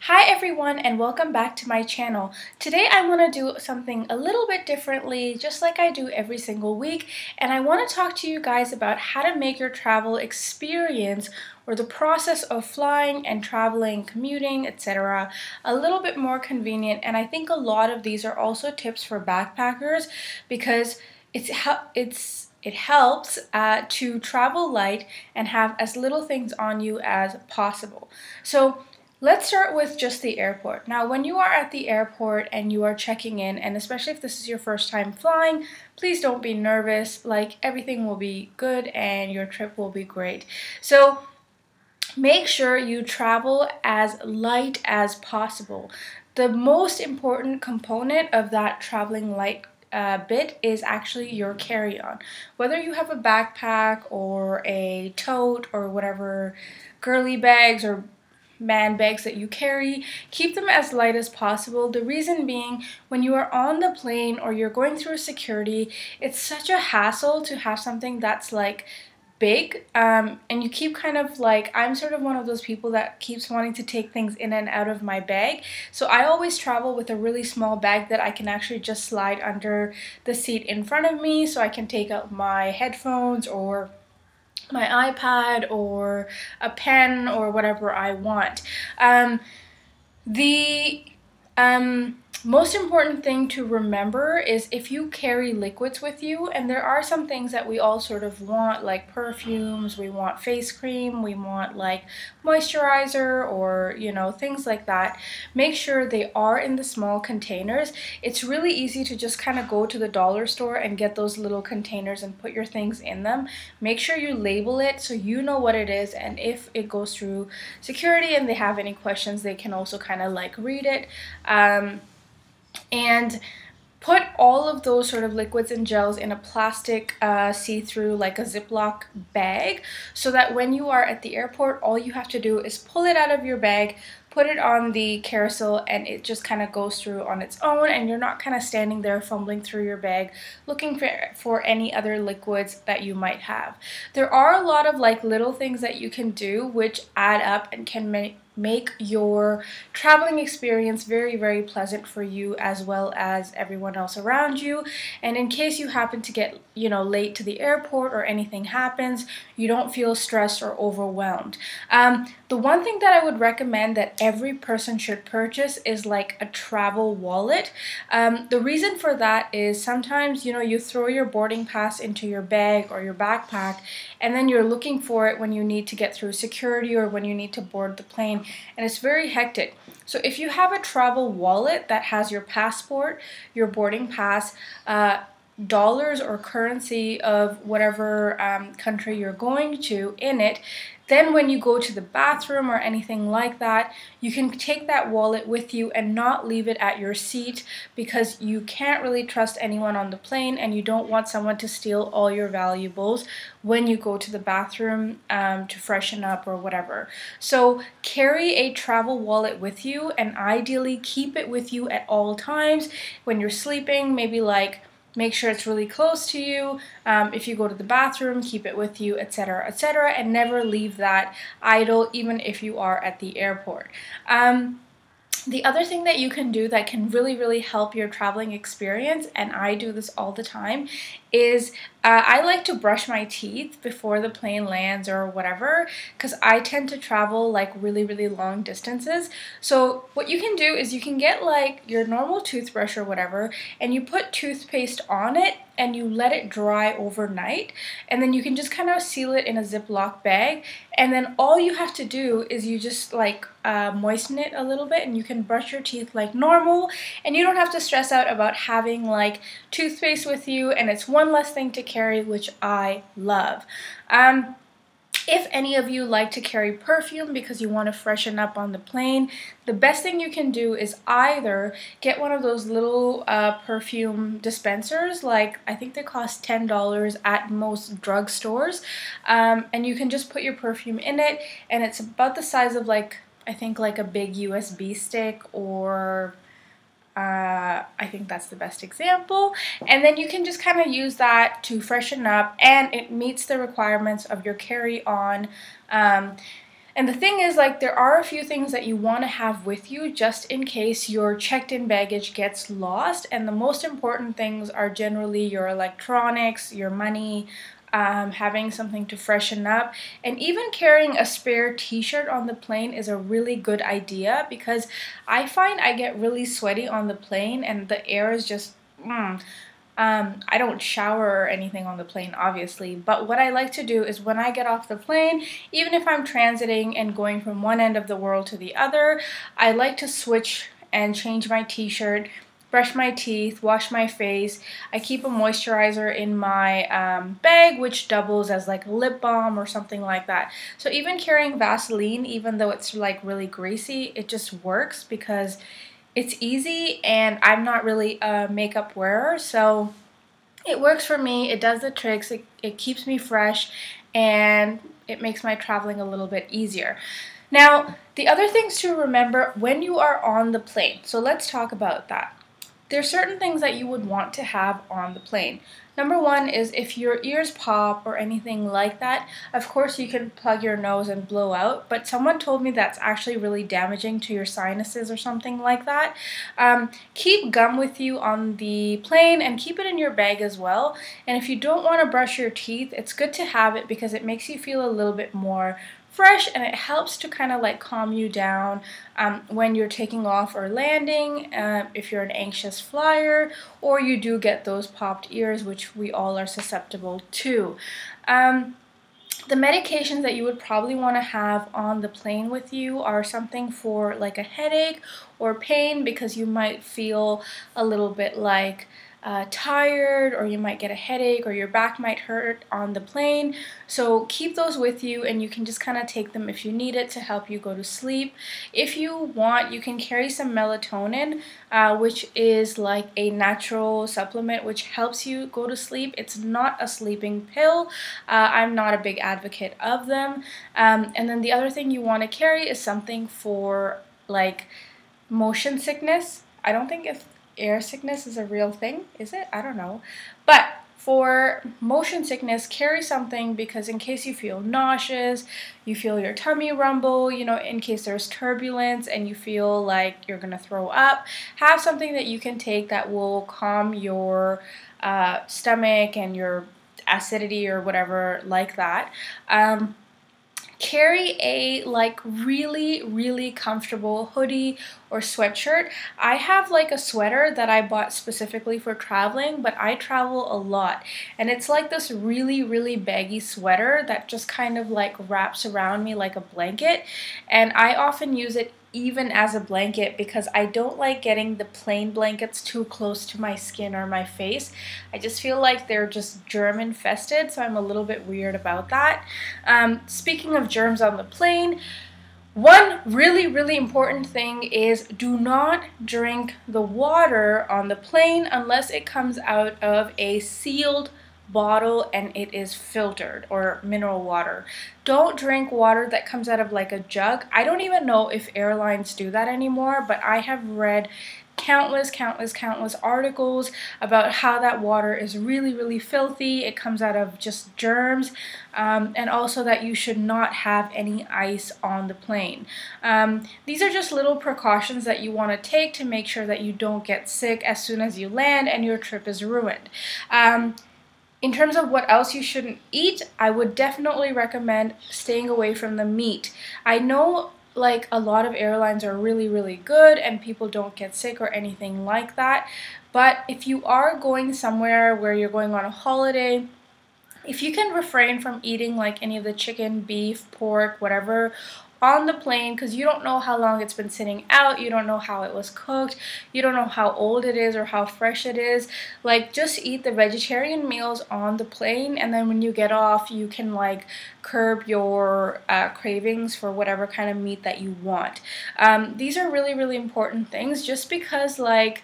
Hi everyone and welcome back to my channel. Today I want to do something a little bit differently, just like I do every single week, and I want to talk to you guys about how to make your travel experience or the process of flying and traveling, commuting, etc. a little bit more convenient. And I think a lot of these are also tips for backpackers because it helps to travel light and have as little things on you as possible. So let's start with just the airport. Now, when you are at the airport and you are checking in, and especially if this is your first time flying, please don't be nervous. Like, everything will be good and your trip will be great. So make sure you travel as light as possible. The most important component of that traveling light bit is actually your carry-on. Whether you have a backpack or a tote or whatever girly bags or man bags that you carry, keep them as light as possible. The reason being, when you are on the plane or you're going through security, it's such a hassle to have something that's like big, and you keep kind of like, I'm sort of one of those people that keeps wanting to take things in and out of my bag, so I always travel with a really small bag that I can actually just slide under the seat in front of me, so I can take out my headphones or my iPad or a pen or whatever I want. The most important thing to remember is if you carry liquids with you, and there are some things that we all sort of want, like perfumes, we want face cream, we want like moisturizer, or things like that, make sure they are in the small containers. It's really easy to just kind of go to the dollar store and get those little containers and put your things in them. Make sure you label it so you know what it is, and if it goes through security and they have any questions, they can also kind of like read it. And put all of those sort of liquids and gels in a plastic see-through, like a Ziploc bag, so that when you are at the airport, all you have to do is pull it out of your bag, put it on the carousel, and it just kind of goes through on its own, and you're not kind of standing there fumbling through your bag looking for any other liquids that you might have. There are a lot of like little things that you can do which add up and can make your traveling experience very, very pleasant for you as well as everyone else around you. And in case you happen to get late to the airport or anything happens, you don't feel stressed or overwhelmed. The one thing that I would recommend that every person should purchase is like a travel wallet. The reason for that is sometimes you throw your boarding pass into your bag or your backpack, and then you're looking for it when you need to get through security or when you need to board the plane, and it's very hectic. So if you have a travel wallet that has your passport, your boarding pass, dollars or currency of whatever country you're going to in it, then when you go to the bathroom or anything like that, you can take that wallet with you and not leave it at your seat, because you can't really trust anyone on the plane and you don't want someone to steal all your valuables when you go to the bathroom to freshen up or whatever. So carry a travel wallet with you, and ideally keep it with you at all times. When you're sleeping, maybe like make sure it's really close to you. If you go to the bathroom, keep it with you, etc., etc., and never leave that idle, even if you are at the airport. The other thing that you can do that can really, really help your traveling experience, and I do this all the time, is I like to brush my teeth before the plane lands or whatever, because I tend to travel like really, really long distances. So what you can do is you can get like your normal toothbrush or whatever, and you put toothpaste on it and you let it dry overnight, and then you can just kind of seal it in a Ziploc bag, and then all you have to do is you just like moisten it a little bit, and you can brush your teeth like normal, and you don't have to stress out about having like toothpaste with you, and it's one less thing to carry, which I love. If any of you like to carry perfume because you want to freshen up on the plane, the best thing you can do is either get one of those little perfume dispensers, like I think they cost $10 at most drugstores, and you can just put your perfume in it, and it's about the size of like, I think like a big USB stick, or I think that's the best example, and then you can just kind of use that to freshen up, and it meets the requirements of your carry-on. And the thing is, like, there are a few things that you want to have with you just in case your checked-in baggage gets lost. And the most important things are generally your electronics, your money, having something to freshen up, and even carrying a spare t-shirt on the plane is a really good idea, because I find I get really sweaty on the plane and the air is just I don't shower or anything on the plane, obviously, but what I like to do is when I get off the plane, even if I'm transiting and going from one end of the world to the other, I like to switch and change my t-shirt, brush my teeth, wash my face. I keep a moisturizer in my bag, which doubles as like lip balm or something like that. So even carrying Vaseline, even though it's like really greasy, it just works because it's easy and I'm not really a makeup wearer, so it works for me. It does the tricks. It keeps me fresh and it makes my traveling a little bit easier. Now, the other things to remember when you are on the plane. So let's talk about that. There's certain things that you would want to have on the plane. Number one is if your ears pop or anything like that, of course you can plug your nose and blow out, but someone told me that's actually really damaging to your sinuses or something like that. Keep gum with you on the plane and keep it in your bag as well. And if you don't want to brush your teeth, it's good to have it because it makes you feel a little bit more fresh, and it helps to kind of like calm you down when you're taking off or landing, if you're an anxious flyer or you do get those popped ears, which we all are susceptible to. The medications that you would probably want to have on the plane with you are something for like a headache or pain, because you might feel a little bit like tired, or you might get a headache, or your back might hurt on the plane. So keep those with you, and you can just kind of take them if you need it to help you go to sleep. If you want, you can carry some melatonin, which is like a natural supplement which helps you go to sleep. It's not a sleeping pill. I'm not a big advocate of them. And then the other thing you want to carry is something for like motion sickness. I don't think if air sickness is a real thing, is it? I don't know. But for motion sickness, carry something, because in case you feel nauseous, you feel your tummy rumble, you know, in case there's turbulence and you feel like you're gonna throw up, have something that you can take that will calm your stomach and your acidity or whatever like that. Carry a like really comfortable hoodie or sweatshirt. I have like a sweater that I bought specifically for traveling, but I travel a lot, and it's like this really baggy sweater that just kind of like wraps around me like a blanket, and I often use it even as a blanket because I don't like getting the plain blankets too close to my skin or my face. I just feel like they're just germ infested, so I'm a little bit weird about that. Speaking of germs on the plane, one really important thing is do not drink the water on the plane unless it comes out of a sealed bottle and it is filtered, or mineral water. Don't drink water that comes out of like a jug. I don't even know if airlines do that anymore, but I have read countless articles about how that water is really filthy. It comes out of just germs, and also that you should not have any ice on the plane. These are just little precautions that you want to take to make sure that you don't get sick as soon as you land and your trip is ruined. In terms of what else you shouldn't eat, I would definitely recommend staying away from the meat. I know like a lot of airlines are really good and people don't get sick or anything like that, but if you are going somewhere where you're going on a holiday, if you can refrain from eating like any of the chicken, beef, pork, whatever on the plane, because you don't know how long it's been sitting out, you don't know how it was cooked, you don't know how old it is or how fresh it is, like just eat the vegetarian meals on the plane, and then when you get off you can like curb your cravings for whatever kind of meat that you want. These are really important things, just because like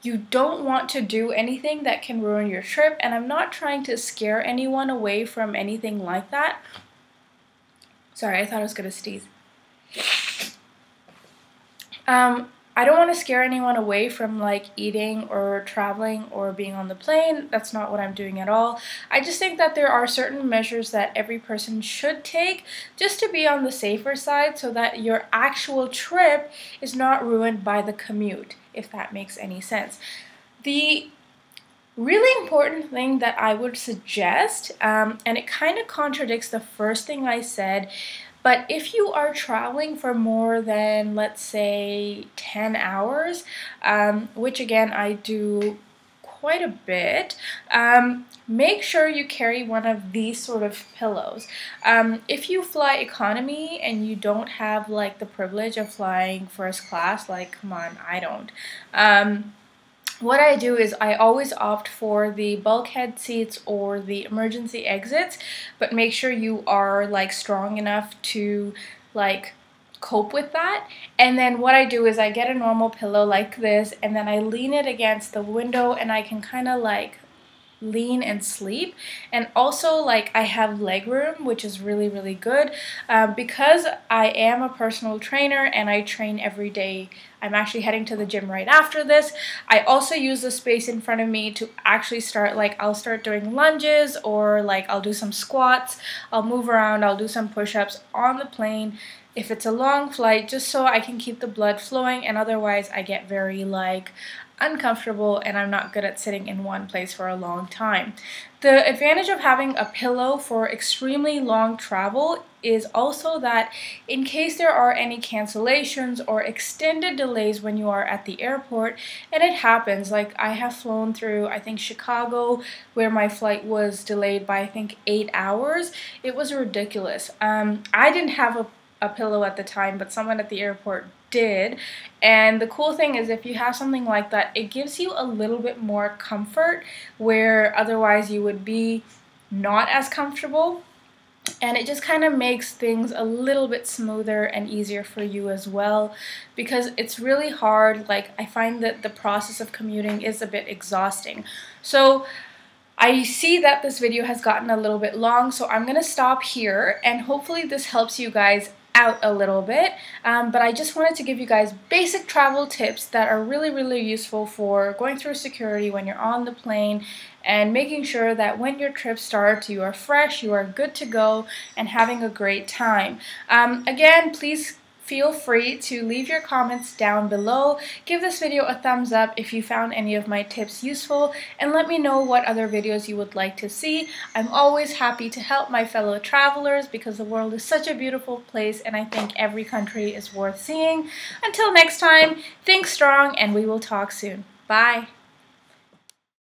you don't want to do anything that can ruin your trip, and I'm not trying to scare anyone away from anything like that. Sorry, I thought I was gonna sneeze. I don't want to scare anyone away from like eating or traveling or being on the plane. That's not what I'm doing at all. I just think that there are certain measures that every person should take just to be on the safer side so that your actual trip is not ruined by the commute, if that makes any sense. The really important thing that I would suggest, and it kind of contradicts the first thing I said, but if you are traveling for more than, let's say, 10 hours, which again I do quite a bit, make sure you carry one of these sort of pillows. If you fly economy and you don't have like the privilege of flying first class, like come on, I don't. What I do is I always opt for the bulkhead seats or the emergency exits, but make sure you are like strong enough to like cope with that. And then what I do is I get a normal pillow like this, and then I lean it against the window and I can kind of like lean and sleep. And also like I have leg room, which is really, really good because I am a personal trainer and I train every day. I'm actually heading to the gym right after this. I also use the space in front of me to actually start, like I'll start doing lunges, or like I'll do some squats, I'll move around, I'll do some push-ups on the plane if it's a long flight, just so I can keep the blood flowing, and otherwise I get very like uncomfortable and I'm not good at sitting in one place for a long time. The advantage of having a pillow for extremely long travel is also that in case there are any cancellations or extended delays when you are at the airport, and it happens, like I have flown through, I think, Chicago, where my flight was delayed by I think 8 hours. It was ridiculous. I didn't have a pillow at the time, but someone at the airport did. And the cool thing is if you have something like that, it gives you a little bit more comfort where otherwise you would be not as comfortable. And it just kind of makes things a little bit smoother and easier for you as well, because it's really hard. Like I find that the process of commuting is a bit exhausting. So I see that this video has gotten a little bit long, so I'm going to stop here, and hopefully this helps you guys out a little bit, but I just wanted to give you guys basic travel tips that are really, really useful for going through security when you're on the plane, and making sure that when your trip starts, you are fresh, you are good to go, and having a great time. Again, please feel free to leave your comments down below. Give this video a thumbs up if you found any of my tips useful, and let me know what other videos you would like to see. I'm always happy to help my fellow travelers because the world is such a beautiful place and I think every country is worth seeing. Until next time, think strong and we will talk soon. Bye!